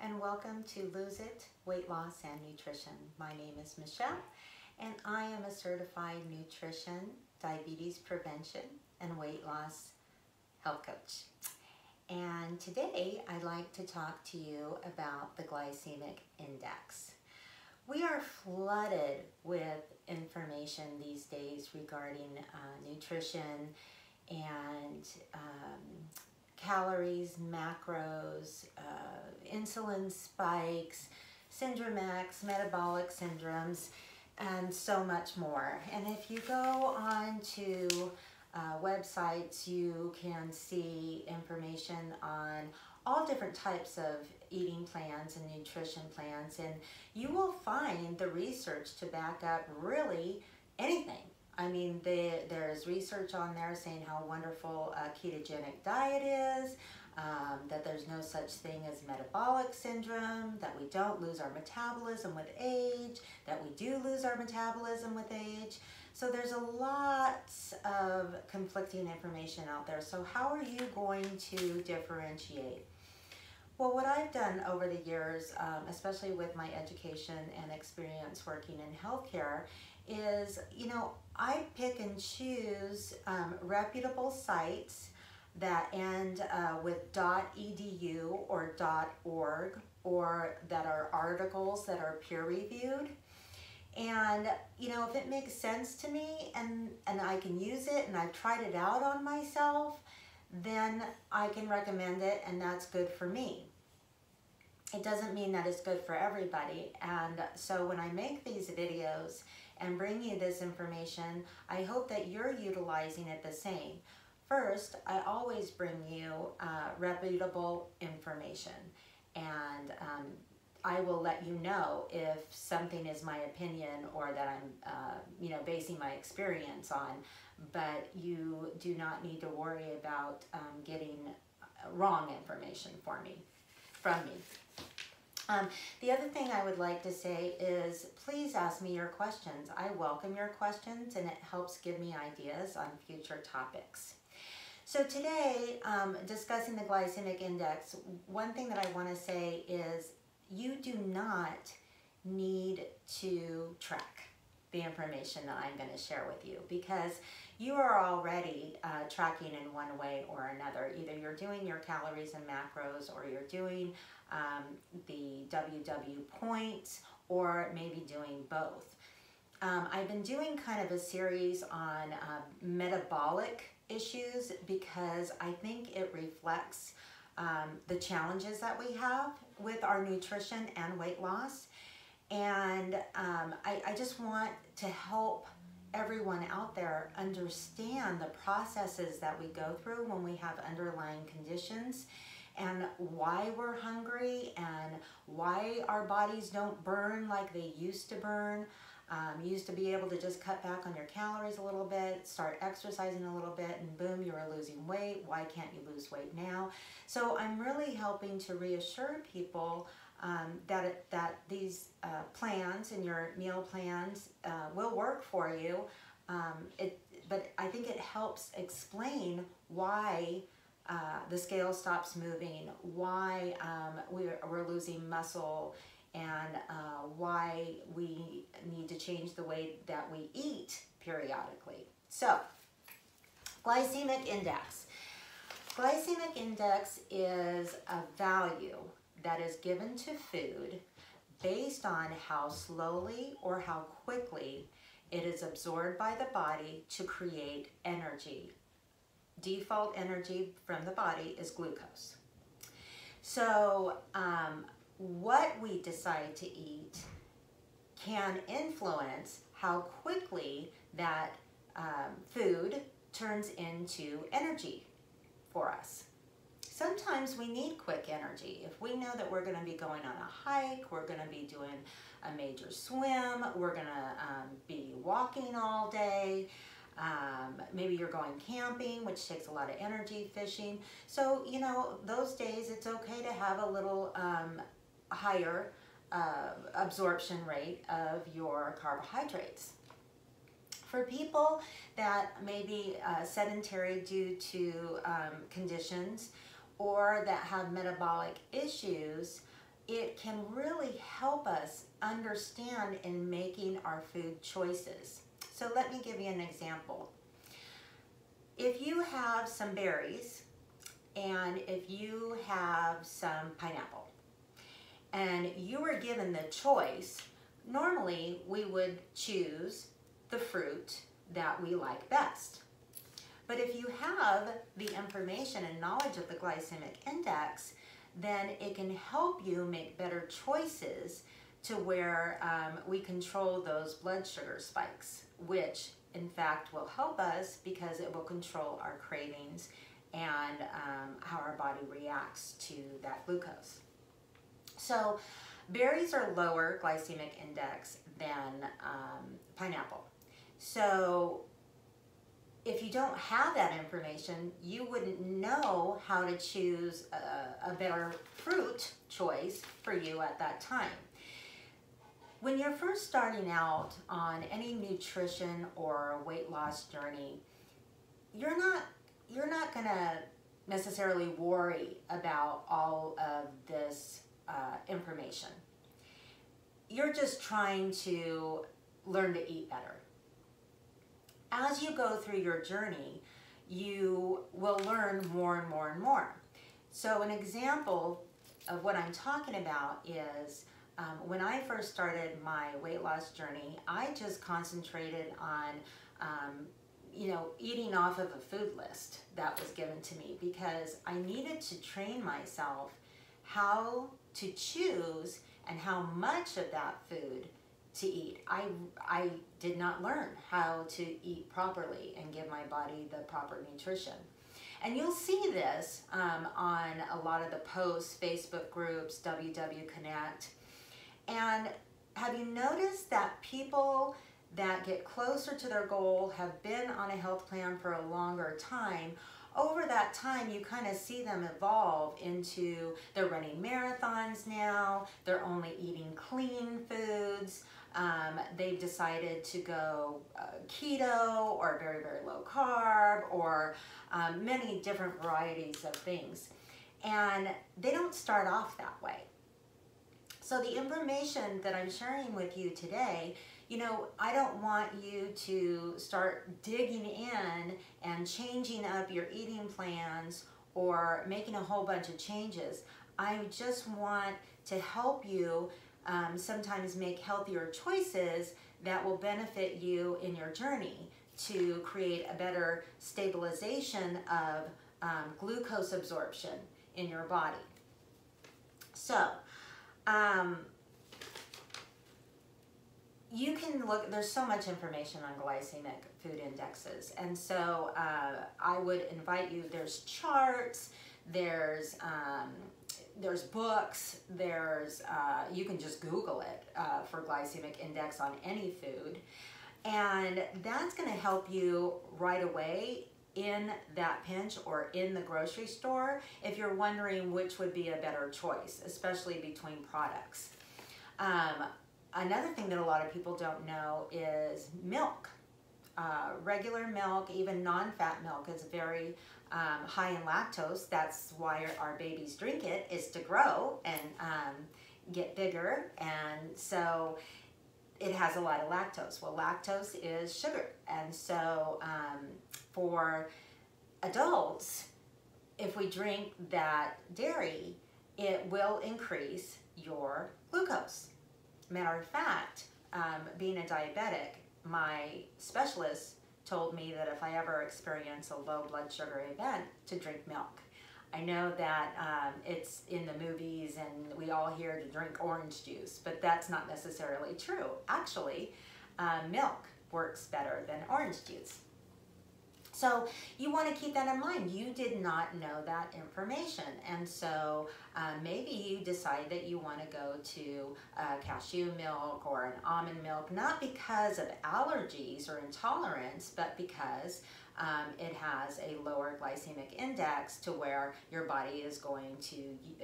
and welcome to Lose It, Weight Loss and Nutrition. My name is Michelle and I am a certified nutrition, diabetes prevention, and weight loss health coach. And today I'd like to talk to you about the glycemic index. We are flooded with information these days regarding nutrition and calories, macros, insulin spikes, syndrome X, metabolic syndromes, and so much more. And if you go on to websites, you can see information on all different types of eating plans and nutrition plans, and you will find the research to back up really anything. I mean, there's research on there saying how wonderful a ketogenic diet is, that there's no such thing as metabolic syndrome, that we don't lose our metabolism with age, that we do lose our metabolism with age. So there's a lot of conflicting information out there. So how are you going to differentiate? Well, what I've done over the years, especially with my education and experience working in healthcare, is, I pick and choose reputable sites that end with .edu or .org, or that are articles that are peer-reviewed. And, if it makes sense to me and I can use it and I've tried it out on myself, then I can recommend it, and that's good for me. It doesn't mean that it's good for everybody. And so when I make these videos and bring you this information, I hope that you're utilizing it the same. First, I always bring you reputable information, and I will let you know if something is my opinion or that I'm basing my experience on, but you do not need to worry about getting wrong information from me. The other thing I would like to say is, please ask me your questions. I welcome your questions, and it helps give me ideas on future topics. So today, discussing the glycemic index, one thing that I want to say is you do not need to track the information that I'm going to share with you, because you are already tracking in one way or another. Either you're doing your calories and macros, or you're doing the WW points, or maybe doing both. I've been doing kind of a series on metabolic issues because I think it reflects the challenges that we have with our nutrition and weight loss. And I just want to help everyone out there understand the processes that we go through when we have underlying conditions, and why we're hungry, and why our bodies don't burn like they used to burn. You used to be able to just cut back on your calories a little bit, start exercising a little bit, and boom, you are losing weight. Why can't you lose weight now? So I'm really helping to reassure people that these plans and your meal plans will work for you. But I think it helps explain why the scale stops moving, why we're losing muscle, and why we need to change the way that we eat periodically. So, glycemic index. Glycemic index is a value that is given to food based on how slowly or how quickly it is absorbed by the body to create energy. Default energy from the body is glucose. So what we decide to eat can influence how quickly that food turns into energy for us. Sometimes we need quick energy. If we know that we're going to be going on a hike, we're going to be doing a major swim, we're going to be walking all day, maybe you're going camping, which takes a lot of energy, fishing. So, those days it's okay to have a little higher absorption rate of your carbohydrates. For people that may be sedentary due to conditions, or that have metabolic issues, it can really help us understand in making our food choices. So let me give you an example. If you have some berries and if you have some pineapple and you were given the choice, normally we would choose the fruit that we like best. But if you have the information and knowledge of the glycemic index, then it can help you make better choices to where we control those blood sugar spikes, which in fact will help us because it will control our cravings and how our body reacts to that glucose. So berries are lower glycemic index than pineapple. So if you don't have that information, you wouldn't know how to choose a better fruit choice for you at that time. When you're first starting out on any nutrition or weight loss journey, you're not gonna necessarily worry about all of this information. You're just trying to learn to eat better. As you go through your journey, you will learn more and more and more. So an example of what I'm talking about is when I first started my weight loss journey, I just concentrated on eating off of a food list that was given to me because I needed to train myself how to choose and how much of that food to eat. I did not learn how to eat properly and give my body the proper nutrition. And you'll see this on a lot of the posts, Facebook groups, WW Connect. And have you noticed that people that get closer to their goal have been on a health plan for a longer time? Over that time, you kind of see them evolve into, they're running marathons now, they're only eating clean foods, they've decided to go keto or very, very low carb or many different varieties of things. And they don't start off that way. So the information that I'm sharing with you today, I don't want you to start digging in and changing up your eating plans or making a whole bunch of changes. I just want to help you sometimes make healthier choices that will benefit you in your journey to create a better stabilization of glucose absorption in your body. So, you can look, there's so much information on glycemic food indexes, and so I would invite you, there's charts, there's books, you can just Google it for glycemic index on any food, and that's going to help you right away in that pinch or in the grocery store if you're wondering which would be a better choice, especially between products. Another thing that a lot of people don't know is milk. Regular milk, even non-fat milk, is very high in lactose. That's why our babies drink it, is to grow and get bigger, and so it has a lot of lactose. Well, lactose is sugar, and so for adults, if we drink that dairy, it will increase your glucose. Matter of fact, being a diabetic, my specialist told me that if I ever experience a low blood sugar event, to drink milk. I know that it's in the movies and we all hear to drink orange juice, but that's not necessarily true. Actually, milk works better than orange juice. So you want to keep that in mind. You did not know that information, and so maybe you decide that you want to go to cashew milk or an almond milk, not because of allergies or intolerance, but because it has a lower glycemic index to where your body is going to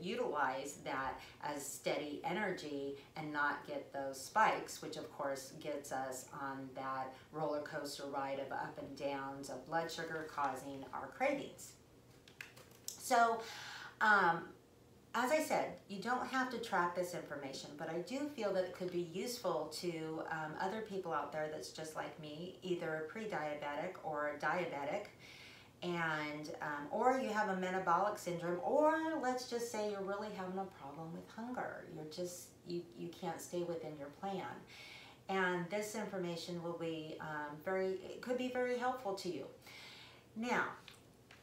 utilize that as steady energy and not get those spikes, which of course gets us on that roller coaster ride of up and downs of blood sugar causing our cravings. So as I said, you don't have to track this information, but I do feel that it could be useful to other people out there that's just like me, either pre-diabetic or diabetic, and or you have a metabolic syndrome, or let's just say you're really having a problem with hunger. You're just, you can't stay within your plan. And this information will be it could be very helpful to you. Now,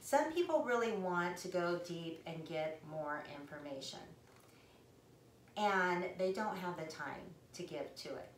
some people really want to go deep and get more information, and they don't have the time to give to it.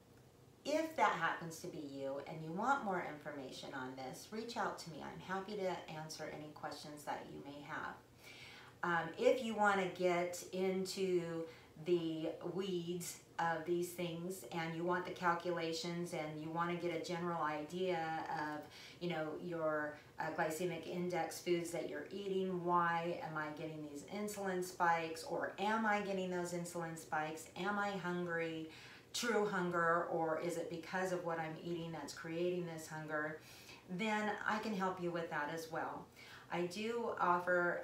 If that happens to be you and you want more information on this, reach out to me. I'm happy to answer any questions that you may have. If you want to get into the weeds of these things and you want the calculations and you want to get a general idea of, you know, your glycemic index foods that you're eating, why am I getting these insulin spikes, or am I getting those insulin spikes? Am I hungry? True hunger, or is it because of what I'm eating that's creating this hunger? Then I can help you with that as well. I do offer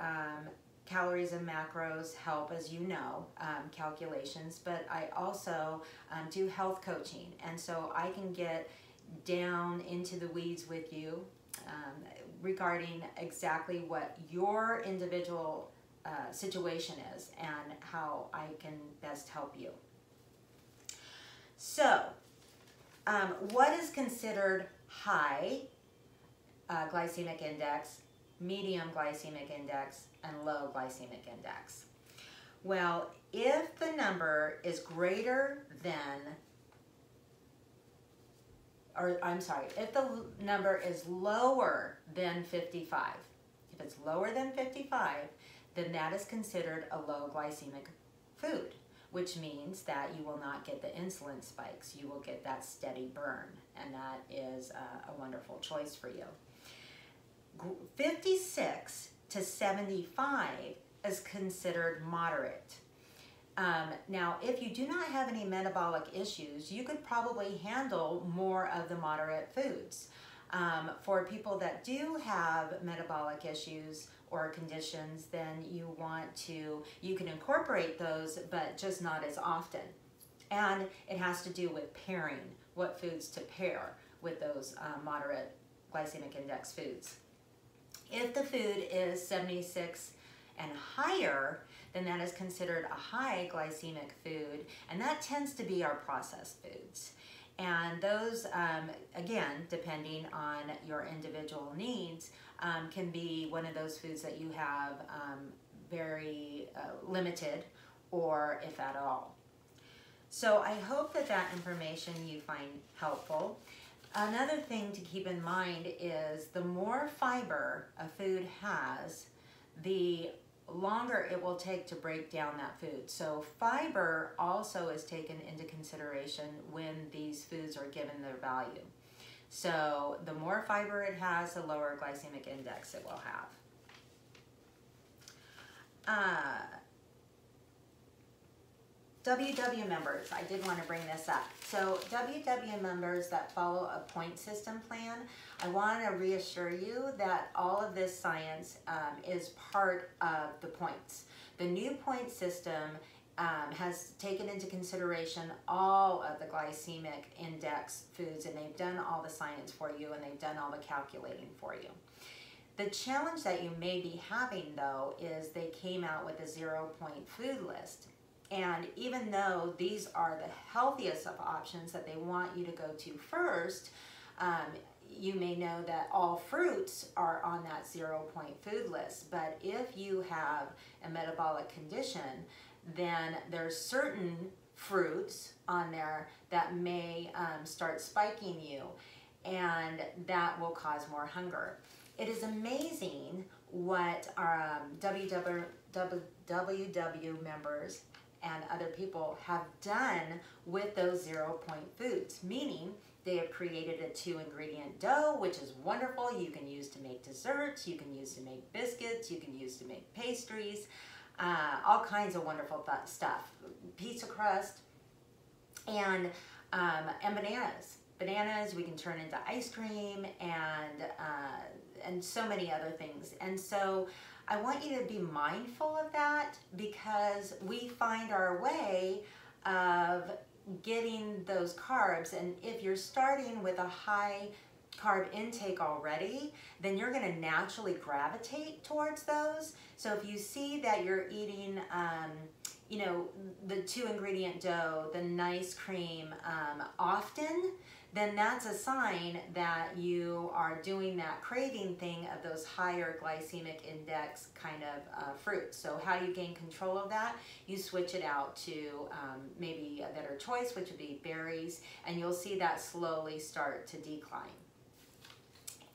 calories and macros help, as you know, calculations, but I also do health coaching, and so I can get down into the weeds with you regarding exactly what your individual situation is and how I can best help you. So, what is considered high glycemic index, medium glycemic index, and low glycemic index? Well, if the number is greater than, or I'm sorry, if the number is lower than 55, if it's lower than 55, then that is considered a low glycemic food, which means that you will not get the insulin spikes. You will get that steady burn, and that is a wonderful choice for you. 56 to 75 is considered moderate. Now, if you do not have any metabolic issues, you could probably handle more of the moderate foods. For people that do have metabolic issues or conditions, then you can incorporate those, but just not as often. And it has to do with pairing, what foods to pair with those moderate glycemic index foods. If the food is 76 and higher, then that is considered a high glycemic food, and that tends to be our processed foods. And those, again, depending on your individual needs, can be one of those foods that you have very limited, or if at all. So I hope that that information you find helpful. Another thing to keep in mind is the more fiber a food has, the longer it will take to break down that food. So fiber also is taken into consideration when these foods are given their value. So the more fiber it has, the lower glycemic index it will have. WW members, I did want to bring this up. So WW members that follow a point system plan, I want to reassure you that all of this science is part of the points. The new point system has taken into consideration all of the glycemic index foods, and they've done all the science for you, and they've done all the calculating for you. The challenge that you may be having, though, is they came out with a 0-point food list. And even though these are the healthiest of options that they want you to go to first, you may know that all fruits are on that 0-point food list. But if you have a metabolic condition, then there's certain fruits on there that may start spiking you, and that will cause more hunger. It is amazing what our WW members and other people have done with those 0-point foods, meaning they have created a 2-ingredient dough, which is wonderful. You can use to make desserts, you can use to make biscuits, you can use to make pastries, all kinds of wonderful stuff. Pizza crust, and bananas. Bananas we can turn into ice cream, and so many other things. And so I want you to be mindful of that, because we find our way of getting those carbs, and if you're starting with a high carb intake already, then you're going to naturally gravitate towards those. So if you see that you're eating you know, the 2-ingredient dough, the nice cream often, then that's a sign that you are doing that craving thing of those higher glycemic index kind of fruits. So how do you gain control of that? You switch it out to maybe a better choice, which would be berries, and you'll see that slowly start to decline.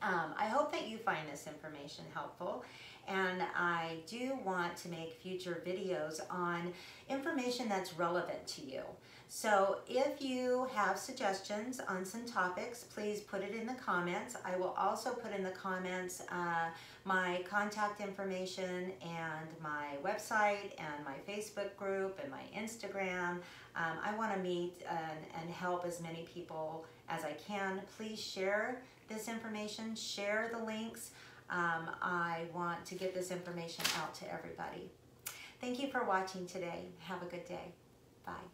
I hope that you find this information helpful, and I do want to make future videos on information that's relevant to you. So if you have suggestions on some topics, please put it in the comments. I will also put in the comments my contact information and my website and my Facebook group and my Instagram. I want to meet and help as many people as I can. Please share this information, share the links. I want to get this information out to everybody. Thank you for watching today. Have a good day. Bye.